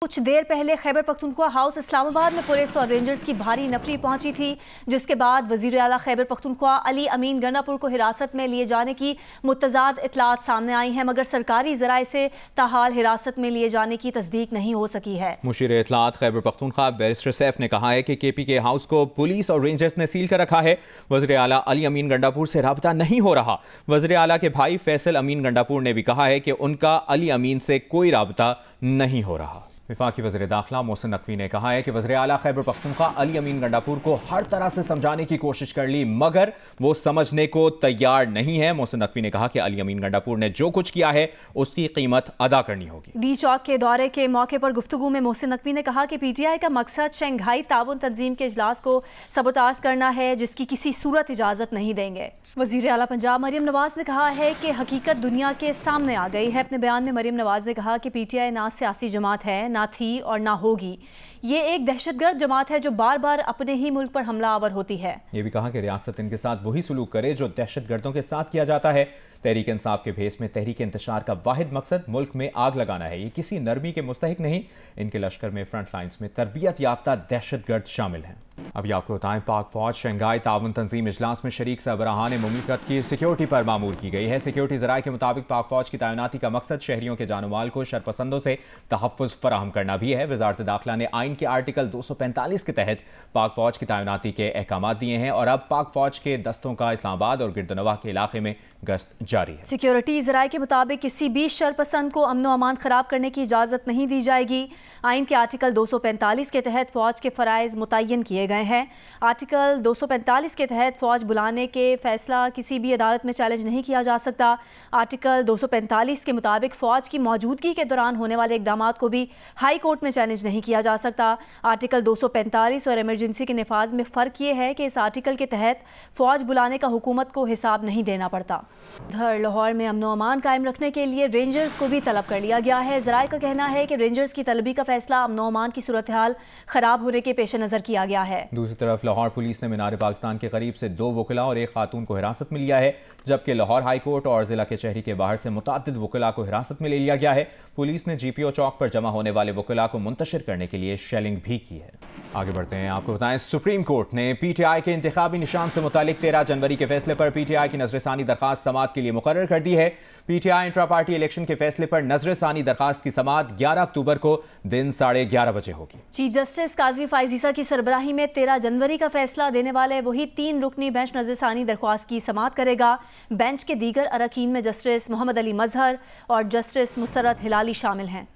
कुछ देर पहले खैबर पख्तूनख्वा हाउस इस्लामाबाद में पुलिस और रेंजर्स की भारी नफरी पहुंची थी, जिसके बाद वजीर आला खैबर पख्तूनख्वा अली अमीन गंडापुर को हिरासत में लिए जाने की मुतज़ाद इतलात सामने आई हैं, मगर सरकारी ज़राए से ताहाल हिरासत में लिए जाने की तस्दीक नहीं हो सकी है। मुशीर इतलात खैबर पख्तूनख्वा बैरिस्टर सैफ ने कहा है कि KPK हाउस को पुलिस और रेंजर्स ने सील कर रखा है। वज़ीर आला अली अमीन गंडापुर से राबता नहीं हो रहा। वज़ीर आला के भाई फैसल अमीन गंडापुर ने भी कहा है कि उनका अली अमीन से कोई राबता नहीं हो रहा। वफाकी वज़ीर दाखिला मोहसिन नकवी ने कहा है कि वज़ीर आला खैबर पख्तूनख्वा अली अमीन गंडापुर को हर तरह से समझाने की कोशिश कर ली, मगर वो समझने को तैयार नहीं है। मोहसिन नकवी ने कहा कि अली अमीन गंडापुर ने जो कुछ किया है उसकी कीमत अदा करनी होगी। डी चौक के दौरे के मौके पर गुफ्तगू में मोहसिन नकवी ने कहा कि PTI का मकसद शंघाई ताउन तंजीम के इजलास को सबोताज करना है, जिसकी किसी सूरत इजाज़त नहीं देंगे। वज़ीर आला पंजाब मरियम नवाज ने कहा है कि हकीकत दुनिया के सामने आ गई है। अपने बयान में मरियम नवाज ने कहा कि PTI ना सियासी जमात है, ना थी और ना होगी। ये एक दहशतगर्द जमात है जो बार बार अपने ही मुल्क पर हमला आवर होती है। ये भी कहा कि रियासत इनके साथ वही सलूक करे जो दहशतगर्दों के साथ किया जाता है। तहरीक इंसाफ के भेस में तहरीक इंतशार का वाहिद मकसद मुल्क में आग लगाना है। ये किसी नरमी के मुस्तहिक नहीं। इनके लश्कर में फ्रंट लाइन्स में तरबियत याफ्ता दहशतगर्द शामिल हैं। अभी आपको बताएं, पाक फौज शंघाई ताउन तंजीम इजलास में शरीक सरबराहान मुमलिकत की सिक्योरिटी पर मामूर की गई है। सिक्योरिटी ज़राए के मुताबिक पाक फौज की तैनाती का मकसद शहरियों के जानो माल को शरपसंदों से तहफ़्फ़ुज़ फराहम करना भी है। वज़ारत दाखिला ने आइन के आर्टिकल 245 के तहत पाक फौज की तैनाती के अहकाम दिए हैं और अब पाक फौज के दस्तों का इस्लामाबाद और गिरदनवाह के इलाके में गश्त जारी है। सिक्योरिटी ज़राए के मुताबिक किसी भी शरपसंद को अमन अमान खराब करने की इजाज़त नहीं दी जाएगी। आइन के आर्टिकल 245 के तहत फौज के फ़राइज़ मुतय्यन किए गए हैं। आर्टिकल 245 के तहत फौज बुलाने के फैसला किसी भी अदालत में चैलेंज नहीं किया जा सकता। आर्टिकल 245 के मुताबिक फौज की मौजूदगी के दौरान होने वाले इकदाम को भी हाई कोर्ट में चैलेंज नहीं किया जा सकता। आर्टिकल 245 और इमरजेंसी के नफाज में फ़र्क ये है कि इस आर्टिकल के तहत फौज बुलाने का हुकूमत को हिसाब नहीं देना पड़ता। उधर लाहौर में अमन अमान कायम रखने के लिए रेंजर्स को भी तलब कर लिया गया है। ज़राए का कहना है कि रेंजर्स की तलबी का फैसला अमन अमान की सूरत हाल खराब होने के पेश नज़र किया गया है। दूसरी तरफ लाहौर पुलिस ने मीनार पाकिस्तान के करीब से 2 वकला और एक खातून को हिरासत में लिया है, जबकि लाहौर हाई कोर्ट और जिला के शहरी के बाहर से मुतअद्दिद वकला को हिरासत में ले लिया गया है। पुलिस ने GPO चौक पर जमा होने वाले वकला को मुंतशिर करने के लिए शेलिंग भी की है। आगे बढ़ते हैं, आपको बताएं, सुप्रीम कोर्ट ने PTI के इंतखाबी निशान से मुतालिक 13 जनवरी के फैसले पर PTI की नजरसानी दरखास्त समाअत के लिए मुकर्रर कर दी है। PTI इंट्रा पार्टी इलेक्शन के फैसले पर नजरसानी दरखास्त की समाअत 11 अक्टूबर को दिन 11:30 बजे होगी। चीफ जस्टिस काजी फाइजीसा की सरबराही में 13 जनवरी का फैसला देने वाले वही 3 रुकनी बेंच नजरसानी दरख्वास्त की समाअत करेगा। बेंच के दीगर अरकान में जस्टिस मोहम्मद अली मजहर और जस्टिस मुसर्रत हिलाली शामिल हैं।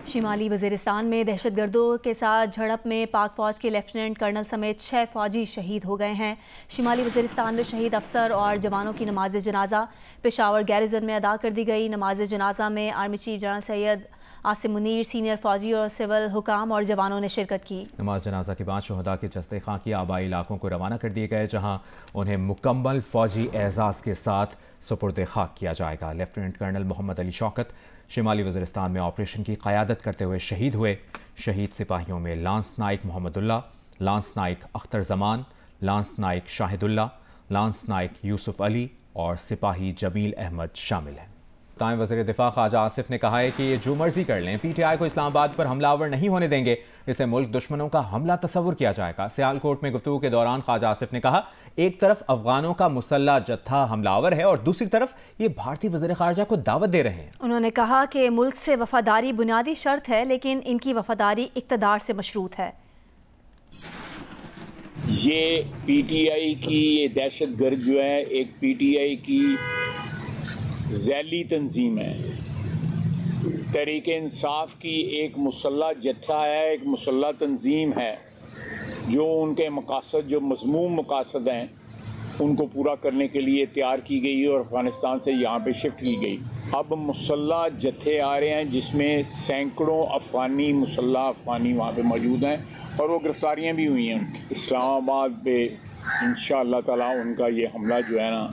शिमाली वज़ीरिस्तान में दहशतगर्दों के साथ झड़प में पाक फौज के लेफ्टिनेंट कर्नल समेत 6 फौजी शहीद हो गए हैं। शिमाली वज़ीरिस्तान में शहीद अफसर और जवानों की नमाज जनाजा पेशावर गैरिजन में अदा कर दी गई। नमाज जनाजा में army chief general Syed Asim Munir, senior फौजी और सिविल हुकाम और जवानों ने शिरकत की। नमाज जनाजा के बाद शहदा के जस्ते खां की आबाई इलाकों को रवाना कर दिए गए, जहां उन्हें मुकम्मल फौजी एजाज़ के साथ सुपुर्द खाक किया जाएगा। लेफ्टिनेंट कर्नल मोहम्मद अली शौकत शिमाली वज़ीरिस्तान में ऑपरेशन की क़यादत करते हुए शहीद हुए। शहीद सिपाहियों में lance naik Mohammadullah, lance naik Akhtar Zaman, lance naik Shahidullah, lance naik Yusuf Ali और सिपाही जमील अहमद शामिल हैं। वज़ीर दिफा ख्वाजा आसिफ ने कहा है कि ये जो मर्जी कर लें, PTI को इस्लामाबाद पर हमलावर नहीं होने देंगे। इसे मुल्क दुश्मनों का हमला तस्वुर किया जाएगा। सियालकोट में गुफ्तगू के दौरान ख्वाजा आसिफ ने कहा, एक तरफ अफगानों का मुसल्ला जत्था हमलावर है और दूसरी तरफ ये भारतीय वज़ीर ख़ारजा को दावत दे रहे हैं। उन्होंने कहा कि मुल्क से वफादारी बुनियादी शर्त है, लेकिन इनकी वफादारी इक़्तिदार से मशरूत है। ये PTI की ये दहशतगर्द जो है, एक PTI की ज़ैली तंजीम है। तहरीक इंसाफ की एक मुसल्ला जत्था है, एक मुसल्ला तंजीम है जो उनके मकासद, जो मज़मूम मकासद हैं, उनको पूरा करने के लिए तैयार की गई और अफ़गानिस्तान से यहाँ पे शिफ्ट की गई। अब मुसल्ला जत्थे आ रहे हैं जिसमें सैकड़ों अफ़गानी मुसल्ला अफ़गानी वहाँ पे मौजूद हैं और वो गिरफ्तारियाँ भी हुई हैं उनकी। इस्लामाबाद पे इंशाअल्लाह ताला उनका ये हमला जो है ना,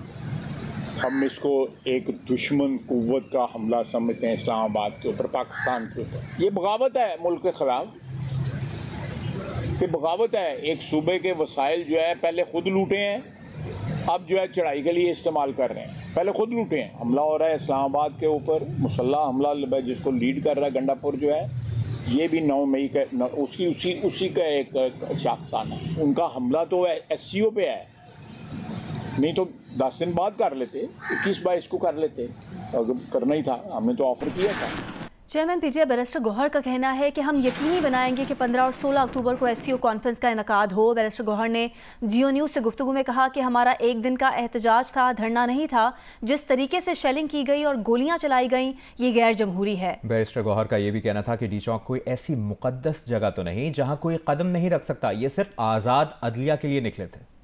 हम इसको एक दुश्मन कुव्वत का हमला समझते हैं इस्लामाबाद के ऊपर, पाकिस्तान के ऊपर। ये बगावत है मुल्क के ख़िलाफ़, ये बगावत है। एक सूबे के वसाइल जो है पहले ख़ुद लूटे हैं, अब जो है चढ़ाई के लिए इस्तेमाल कर रहे हैं। पहले ख़ुद लूटे हैं। हमला हो रहा है इस्लामाबाद के ऊपर, मुसल्ला हमला जिसको लीड कर रहा है गंडापुर जो है, ये भी 9 मई का उसी का एक शाखसाना है। उनका हमला तो SCO पे है, नहीं तो 10 दिन बाद कर लेते, 21-22 को कर लेते, अगर करना ही था, हमने तो ऑफर किया था। चेयरमैन PTI बैरिस्टर गौहर का कहना है कि हम यकीनी बनाएंगे कि 15 और 16 अक्टूबर को SCO कॉन्फ्रेंस का इनकाद हो। बैरिस्टर गौहर ने जियो न्यूज़ से गुफ्तगू में कहा कि हमारा एक दिन का एहतजाज था, धरना नहीं था। जिस तरीके से शेलिंग की गई और गोलियां चलाई गईं, ये गैर जमहूरी है। बैरिस्टर गौहर का ये भी कहना था कि डी चौक कोई ऐसी मुकद्दस जगह तो नहीं जहां कोई कदम नहीं रख सकता, ये सिर्फ आज़ाद अदलिया के लिए निकले थे।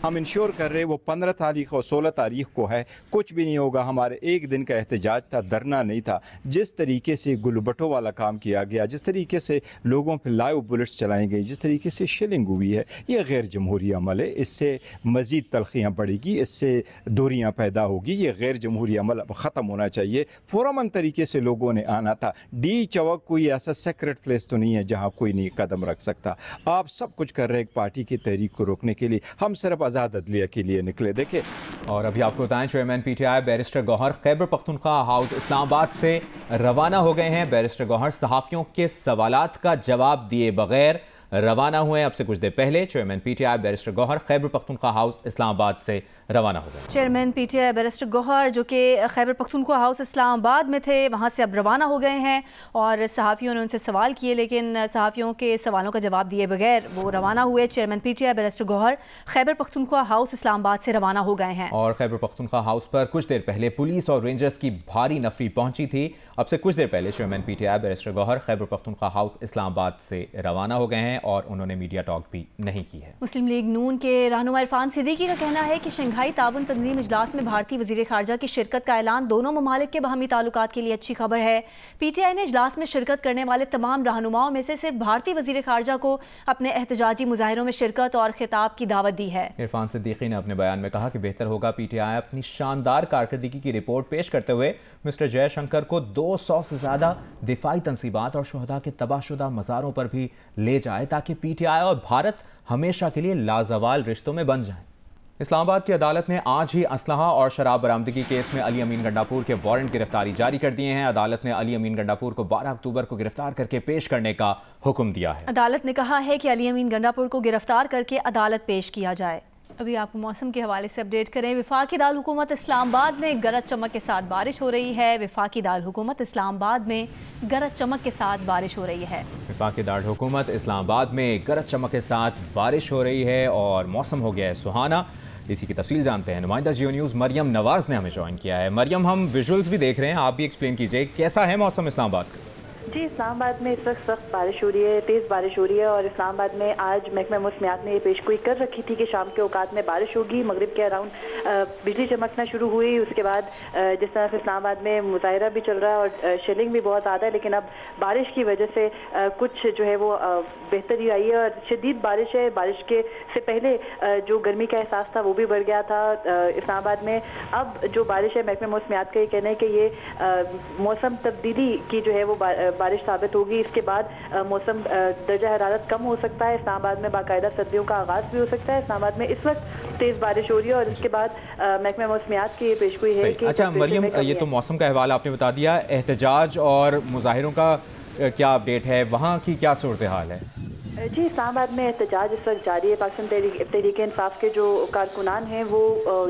हम इंश्योर कर रहे वो 15 तारीख और 16 तारीख को है, कुछ भी नहीं होगा। हमारे एक दिन का एहतजाज था, धरना नहीं था। जिस तरीके से गुलबटों वाला काम किया गया, जिस तरीके से लोगों पर लाइव बुलेट्स चलाई गई, जिस तरीके से शेलिंग हुई है, ये गैर जमहूरी अमल है। इससे मज़ीद तलखियाँ बढ़ेगी, इससे दूरियाँ पैदा होगी। ये गैर जमहूरी अमल अब ख़त्म होना चाहिए। पुरअमन तरीके से लोगों ने आना था। डी चौक कोई ऐसा सेक्रेट प्लेस तो नहीं है जहाँ कोई नहीं कदम रख सकता। आप सब कुछ कर रहे एक पार्टी की तहरीक को रोकने के लिए, हम सिर्फ आज़ाद अदलिया के लिए निकले। देखे और अभी आपको बताएं, chairman PTI barrister Gohar Khyber Pakhtunkhwa house Islamabad से रवाना हो गए हैं। बैरिस्टर गौहर सहाफ़ियों के सवालात का जवाब दिए बगैर रवाना हुए। अब से कुछ देर पहले chairman PTI barrister Gohar Khyber Pakhtunkhwa house Islamabad से रवाना हो गए। चेयरमैन PTI बैरिस्टर गौहर जो कि खैबर पख्तूनख्वा हाउस इस्लामाबाद में थे, वहाँ से अब रवाना हो गए हैं और सहाफ़ियों ने उनसे सवाल किए, लेकिन सहाफ़ियों के सवालों का जवाब दिए बगैर वो रवाना हुए। Chairman PTI barrister Gohar Khyber Pakhtunkhwa house Islamabad से रवाना हो गए हैं। और खैबर पख्तूनख्वा हाउस पर कुछ देर पहले पुलिस और रेंजर्स की भारी नफरी पहुंची थी। अब से कुछ देर पहले chairman PTI barrister Gohar Khyber Pakhtunkhwa house Islamabad से रवाना हो गए हैं और उन्होंने मीडिया टॉक भी नहीं की है। मुस्लिम लीग नून के रहनुमा इरफान सिद्दीकी का कहना है कि शंघाई ताउन तंजीम इजलास में भारतीय वज़ीर ख़ारजा की शिरकत का ऐलान दोनों ममालिक के बाहमी ताल्लुकात के लिए अच्छी खबर है। PTI ने इजलास में शिरकत करने वाले तमाम रहनुमाओं में से सिर्फ भारतीय वज़ीर ख़ारजा को अपने एहतजाजी मुजाहिरों में शिरकत और खिताब की दावत दी है। इरफान सिद्दीकी ने अपने बयान में कहा कि बेहतर होगा PTI अपनी शानदार कारकर्दगी की रिपोर्ट पेश करते हुए मिस्टर जयशंकर को 200 से ज़्यादा दिफाई तंसीबात और शुहदा के तबाहशुदा मज़ारों पर भी ले जाए, ताकि PTI और भारत हमेशा के लिए लाजवाल रिश्तों में बन जाएं। इस्लामाबाद की अदालत ने आज ही असलहा और शराब बरामदगी केस में अली अमीन गंडापुर के वारंट गिरफ्तारी जारी कर दिए हैं। अदालत ने अली अमीन गंडापुर को 12 अक्टूबर को गिरफ्तार करके पेश करने का हुक्म दिया है। अदालत ने कहा है कि अली अमीन गंडापुर को गिरफ्तार करके अदालत पेश किया जाए। अभी आपको मौसम के हवाले से अपडेट करें। वफाकी दारुल हुकूमत इस्लामाबाद में गरज चमक के साथ बारिश हो रही है। वफाकी दारुल हुकूमत इस्लामाबाद में गरज चमक के साथ बारिश हो रही है। वफाकी दारुल हुकूमत इस्लामाबाद में गरज चमक के साथ बारिश हो रही है और मौसम हो गया है सुहाना। इसी की तफसील जानते हैं। नुमाइंदा जियो न्यूज़ मरियम नवाज ने हमें ज्वाइन किया है। मरियम, हम विजुअल्स भी देख रहे हैं, आप भी एक्सप्लेन कीजिए कैसा है मौसम इस्लामाबाद का? जी, इस्लामाबाद में इस वक्त सख्त बारिश हो रही है, तेज़ बारिश हो रही है और इस्लामाबाद में आज महकमा मौसमियात ने ये पेशगोई कर रखी थी कि शाम के औकात में बारिश होगी। मगरिब के अराउंड बिजली चमकना शुरू हुई। उसके बाद जिस तरह से इस्लामाबाद में मुजाहिरा भी चल रहा है और शेलिंग भी बहुत ज़्यादा है, लेकिन अब बारिश की वजह से कुछ जो है वो बेहतरी आई है और शदीद बारिश है। बारिश के से पहले जो गर्मी का एहसास था वो भी बढ़ गया था इस्लामाबाद में। अब जो बारिश है, महकमा मौसमियात का ये कहना है कि ये मौसम तब्दीली की जो है वो बारिश साबित होगी। इसके बाद मौसम दर्जा हरारत कम हो सकता है। इस्लामाबाद में बाकायदा सर्दियों का आगाज भी हो सकता है। इस्लामाबाद में इस वक्त तेज बारिश हो रही है और इसके बाद महकमा मौसमियात की पेशगोई है कि अच्छा मरियम, ये तो मौसम का अहवाल आपने बता दिया, एहतजाज और मुजाहिरों का क्या अपडेट है, वहाँ की क्या सूरत हाल है? जी, इस्लामाबाद में एहतजाज इस वक्त जारी है। पाकिस्तान तहरीक इंसाफ के जो कारकुनान हैं वो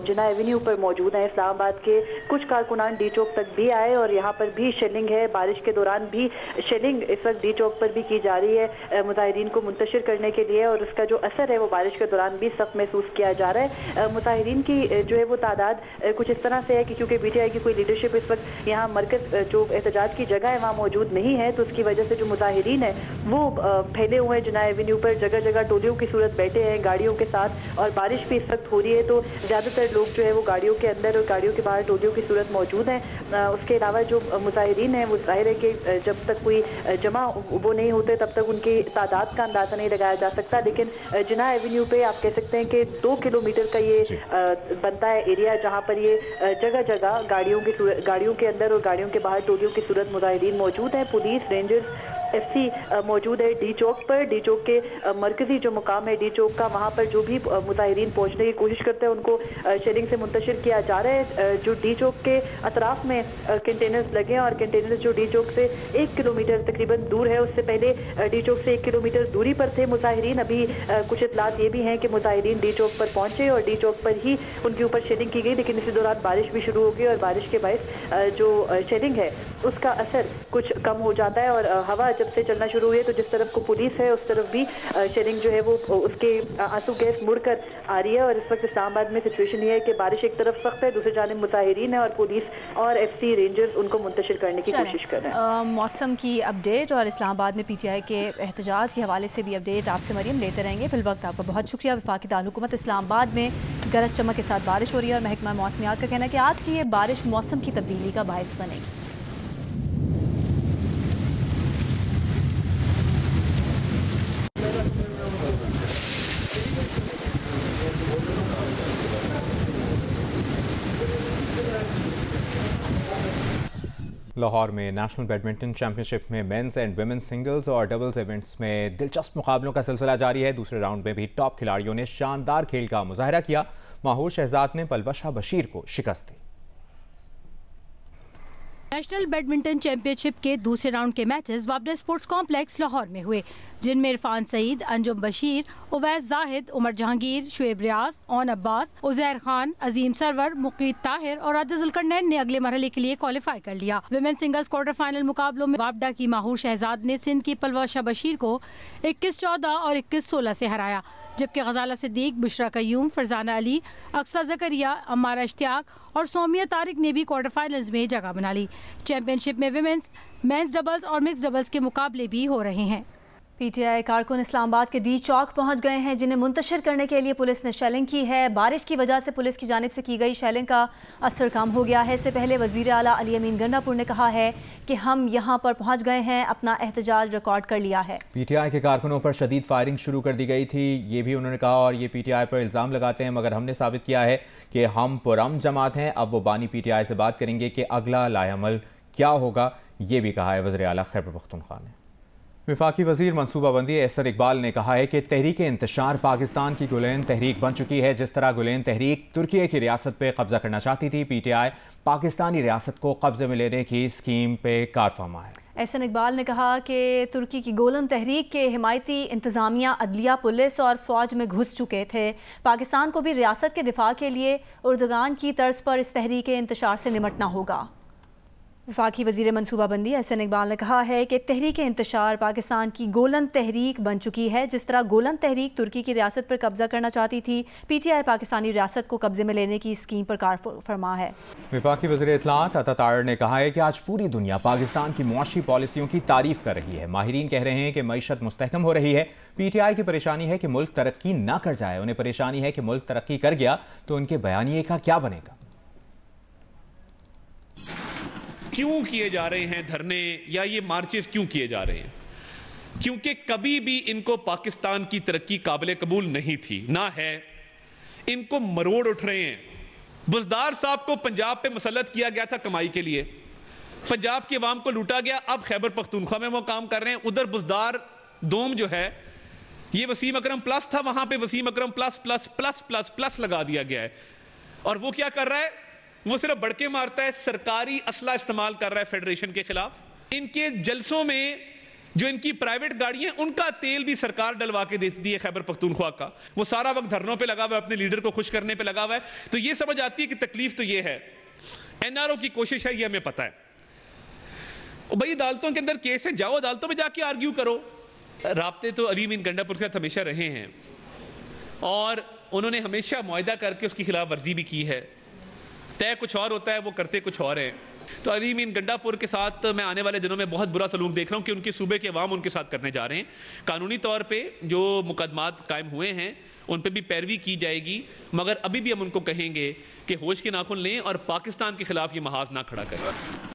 जिना एवेन्यू पर मौजूद हैं। इस्लामाबाद के कुछ कारकुनान डी चौक तक भी आए और यहाँ पर भी शेलिंग है। बारिश के दौरान भी शेलिंग इस वक्त डी चौक पर भी की जा रही है मुजाहिरीन को मुंतशिर करने के लिए और उसका जो असर है वो बारिश के दौरान भी सख्त महसूस किया जा रहा है। मुजाहिरीन की जो है वो तादाद कुछ इस तरह से है कि क्योंकि PTI की कोई लीडरशिप इस वक्त यहाँ मरकज जो एहतजाज की जगह है वहाँ मौजूद नहीं है, तो उसकी वजह से जो मुजाहिरीन है वो फैले हुए हैं। एवेन्यू पर जगह जगह टोलियों की सूरत बैठे हैं गाड़ियों के साथ और बारिश भी इस वक्त हो रही है, तो ज़्यादातर लोग जो है वो गाड़ियों के अंदर और गाड़ियों के बाहर टोलियों की सूरत मौजूद हैं। उसके अलावा जो मुजाहिरीन हैं वो जाहिर है कि जब तक कोई जमा वो नहीं होते तब तक उनकी तादाद का अंदाज़ा नहीं लगाया जा सकता, लेकिन जिना एवेन्यू पे आप कह सकते हैं कि 2 किलोमीटर का ये बनता है एरिया जहाँ पर ये जगह जगह गाड़ियों के अंदर और गाड़ियों के बाहर टोलियों की सूरत मुजाहिरीन मौजूद हैं। पुलिस, रेंजर्स FC मौजूद है डी चौक पर। डी चौक के मरकजी जो मुकाम है डी चौक का, वहाँ पर जो भी मुजाहिरीन पहुँचने की कोशिश करते हैं उनको शेलिंग से मुंतशिर किया जा रहा है। जो डी चौक के अतराफ में कंटेनर्स लगे हैं और कंटेनर्स जो डी चौक से 1 किलोमीटर तकरीबन दूर है, उससे पहले डी चौक से 1 किलोमीटर दूरी पर थे मुजाहिरीन। अभी कुछ इतलात ये भी हैं कि मुजाहिरीन डी चौक पर पहुंचे और डी चौक पर ही उनके ऊपर शेलिंग की गई, लेकिन इसी दौरान बारिश भी शुरू हो गई और बारिश के बायस जो शेलिंग है उसका असर कुछ कम हो जाता है। और हवा जब से चलना शुरू हुई है तो जिस तरफ को पुलिस है उस तरफ भी शेलिंग जो है वो उसके आंसू गैस मुड़कर आ रही है। और इस वक्त इस्लामाबाद में सिचुएशन ये है कि बारिश एक तरफ सख्त है, दूसरी जानिब मुजाहिरीन है और पुलिस और FC रेंजर्स उनको मुंतशिर करने की कोशिश कर रहे हैं। मौसम की अपडेट और इस्लामाबाद में PTI के एहतजाज के हवाले से भी अपडेट आपसे मरियम लेते रहेंगे। फिल वक्त आपका बहुत शुक्रिया। वफाकी दारुल-हुकूमत इस्लामाबाद में गरज चमक के साथ बारिश हो रही है और महकमा मौसमियात का कहना है कि आज की ये बारिश मौसम की तब्दीली का बायस बनेगी। लाहौर में नेशनल बैडमिंटन चैंपियनशिप में मेंस एंड वुमेन्स सिंगल्स और डबल्स इवेंट्स में दिलचस्प मुकाबलों का सिलसिला जारी है। दूसरे राउंड में भी टॉप खिलाड़ियों ने शानदार खेल का मुजाहरा किया। माहूर शहजाद ने पलवशा बशीर को शिकस्त दी। नेशनल बैडमिंटन चैंपियनशिप के दूसरे राउंड के मैचेस वाबडा स्पोर्ट्स कॉम्प्लेक्स लाहौर में हुए, जिनमें इरफान सईद, अंजुम बशीर, उवैस जाहिद, उमर जहांगीर, शुएब रियाज, ओन अब्बास, उजैर खान, अजीम सरवर, मुकीद ताहिर और राजा जुल्करनैन ने अगले मरहले के लिए क्वालिफाई कर लिया। विमेन सिंगल्स क्वार्टर फाइनल मुकाबलों में वाबडा की माहूर शहजाद ने सिंध की पलवशा बशीर को 21-14 और 21-16 से हराया, जबकि गजाला सिद्दीक, बुशरा कयूम, फरजाना अली, अक्सा जकरिया, अम्मारा इश्तियाक और सोमिया तारिक ने भी क्वार्टर फाइनल्स में जगह बना ली। चैंपियनशिप में विमेंस, मेंस डबल्स और मिक्स डबल्स के मुकाबले भी हो रहे हैं। PTI कारकुन इस्लामाबाद के डी चौक पहुंच गए हैं, जिन्हें मुंतशिर करने के लिए पुलिस ने शेलिंग की है। बारिश की वजह से पुलिस की जानिब से की गई शेलिंग का असर कम हो गया है। इससे पहले वज़ीर आला अली अमीन गंडापुर ने कहा है कि हम यहां पर पहुंच गए हैं, अपना एहतजाज रिकॉर्ड कर लिया है। PTI के कारकुनों पर शदीद फायरिंग शुरू कर दी गई थी, ये भी उन्होंने कहा, और ये PTI पर इल्ज़ाम लगाते हैं, मगर हमने साबित किया है कि हम पुरअमन जमात हैं। अब वो बानी PTI से बात करेंगे कि अगला लाएअमल क्या होगा, ये भी कहा है वज़ीर आला खैबर पख्तूनख्वा ने। वफाकी वज़ीर मनसूबाबंदी एसर इकबाल ने कहा है कि तहरीक इंतशार पाकिस्तान की गुलैन तहरीक बन चुकी है। जिस तरह गुलैन तहरीक तुर्की की रियासत पर कब्जा करना चाहती थी, PTI पाकिस्तानी रियासत को कब्जे में लेने की स्कीम पे कारफरमा है। एहसन इकबाल ने कहा कि तुर्की की गोलन तहरीक के हिमायती इंतज़ामिया, अदलिया, पुलिस और फ़ौज में घुस चुके थे। पाकिस्तान को भी रियासत के दिफा के लिए उर्दगान की तर्ज पर इस तहरीक इंतशार से निमटना होगा। वफाकी वज़ीर मनसूबाबंदी एहसन इकबाल ने कहा है कि तहरीक इंतशार पाकिस्तान की गोलन तहरीक बन चुकी है। जिस तरह गोलन तहरीक तुर्की की रियासत पर कब्जा करना चाहती थी, PTI पाकिस्तानी रियासत को कब्जे में लेने की स्कीम पर कारफरमा है। वफाकी वज़ीर इत्तलात अता तायर ने कहा है कि आज पूरी दुनिया पाकिस्तान की मुआशी पॉलिसियों की तारीफ कर रही है। माहिरीन कह रहे हैं कि मईशत मुस्तहकम हो रही है। PTI की परेशानी है कि मुल्क तरक्की ना कर जाए, उन्हें परेशानी है कि मुल्क तरक्की कर गया तो उनके बयानिए का क्या बनेगा। क्यों किए जा रहे हैं धरने या ये मार्चेस क्यों किए जा रहे हैं? क्योंकि कभी भी इनको पाकिस्तान की तरक्की काबिल कबूल नहीं थी, ना है। इनको मरोड़ उठ रहे हैं। बुज़दार साहब को पंजाब पे मुसल्लत किया गया था कमाई के लिए, पंजाब की अवाम को लूटा गया, अब खैबर पख्तूनख्वा में वो काम कर रहे हैं। उधर बुज़दार दोम जो है, ये वसीम अकरम प्लस था, वहां पे Wasim Akram plus plus plus plus plus लगा दिया गया है। और वो क्या कर रहा है? वो सिर्फ बड़के मारता है, सरकारी असला इस्तेमाल कर रहा है फेडरेशन के खिलाफ। इनके जलसों में जो इनकी प्राइवेट गाड़ियां, उनका तेल भी सरकार डलवा के देती है खैबर पख्तूनख्वा का। वो सारा वक्त धरनों पे लगा हुआ है, अपने लीडर को खुश करने पे लगा हुआ है। तो ये समझ आती है कि तकलीफ तो ये है, NRO की कोशिश है, ये हमें पता है। भाई अदालतों के अंदर केस है, जाओ अदालतों में जाके आर्ग्यू करो। राब्ते तो अली अमीन गंडापुर के साथ हमेशा रहे हैं और उन्होंने हमेशा मुआहदा करके उसकी खिलाफ वर्जी भी की है। तय कुछ और होता है, वो करते कुछ और हैं। तो अली अमीन गंडापुर के साथ मैं आने वाले दिनों में बहुत बुरा सलूक देख रहा हूँ कि उनके सूबे के अवाम उनके साथ करने जा रहे हैं। कानूनी तौर पे जो मुकदमात कायम हुए हैं उन पे भी पैरवी की जाएगी, मगर अभी भी हम उनको कहेंगे कि होश के नाखुन लें और पाकिस्तान के खिलाफ ये महाज ना खड़ा करें।